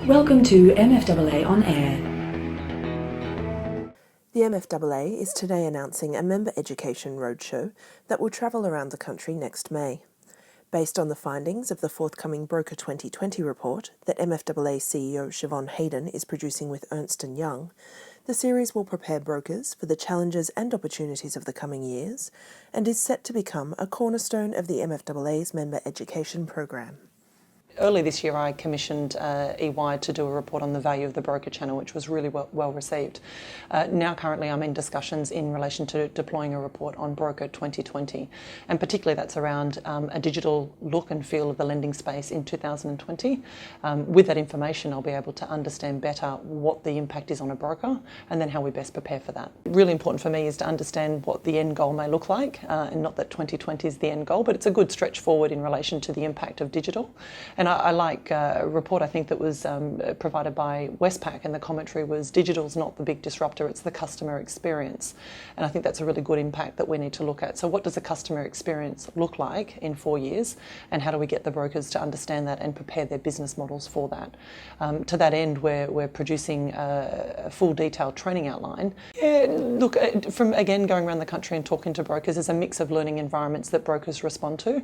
Welcome to MFAA On Air. The MFAA is today announcing a member education roadshow that will travel around the country next May. Based on the findings of the forthcoming Broker 2020 report that MFAA CEO Siobhan Hayden is producing with Ernst Young, the series will prepare brokers for the challenges and opportunities of the coming years and is set to become a cornerstone of the MFAA's member education program. Early this year I commissioned EY to do a report on the value of the broker channel, which was really well received. Now currently I'm in discussions in relation to deploying a report on Broker 2020, and particularly that's around a digital look and feel of the lending space in 2020. With that information I'll be able to understand better what the impact is on a broker and then how we best prepare for that. Really important for me is to understand what the end goal may look like, and not that 2020 is the end goal, but it's a good stretch forward in relation to the impact of digital. And I like a report I think that was provided by Westpac, and the commentary was digital's not the big disruptor, it's the customer experience. And I think that's a really good impact that we need to look at. So what does a customer experience look like in 4 years, and how do we get the brokers to understand that and prepare their business models for that? To that end, we're producing a full detailed training outline. Look, from again going around the country and talking to brokers, there's a mix of learning environments that brokers respond to.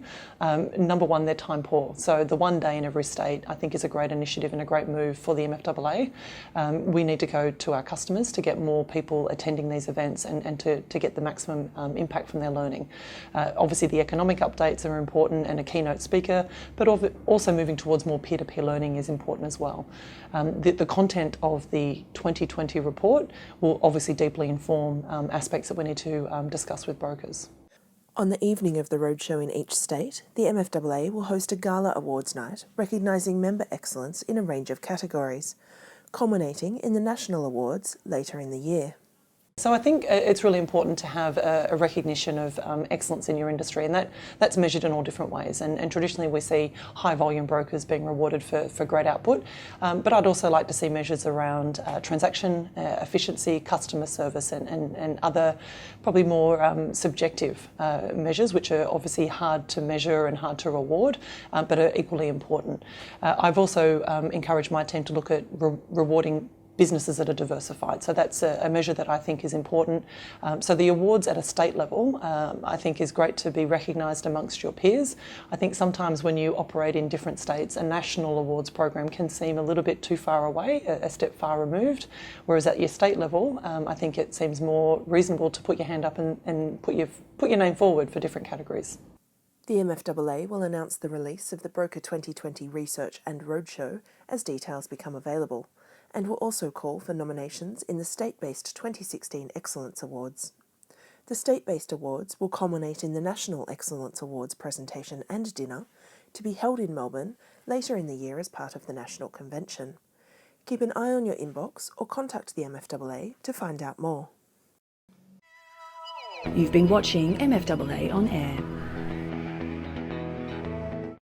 Number one, they're time poor. So the one day in every state I think is a great initiative and a great move for the MFAA. We need to go to our customers to get more people attending these events and to get the maximum impact from their learning. Obviously the economic updates are important and a keynote speaker, but also moving towards more peer-to-peer learning is important as well. The content of the 2020 report will obviously deeply inform aspects that we need to discuss with brokers. On the evening of the roadshow in each state, the MFAA will host a gala awards night recognising member excellence in a range of categories, culminating in the national awards later in the year. So I think it's really important to have a recognition of excellence in your industry, and that's measured in all different ways. And traditionally we see high volume brokers being rewarded for great output, but I'd also like to see measures around transaction efficiency, customer service and other probably more subjective measures, which are obviously hard to measure and hard to reward, but are equally important. I've also encouraged my team to look at rewarding businesses that are diversified. So that's a measure that I think is important. So the awards at a state level, I think is great to be recognised amongst your peers. I think sometimes when you operate in different states, a national awards program can seem a little bit too far away, a step far removed, whereas at your state level, I think it seems more reasonable to put your hand up and put your name forward for different categories. The MFAA will announce the release of the Broker 2020 Research and Roadshow as details become available, and will also call for nominations in the state-based 2016 Excellence Awards. The state-based awards will culminate in the National Excellence Awards presentation and dinner to be held in Melbourne later in the year as part of the National Convention. Keep an eye on your inbox or contact the MFAA to find out more. You've been watching MFAA On Air.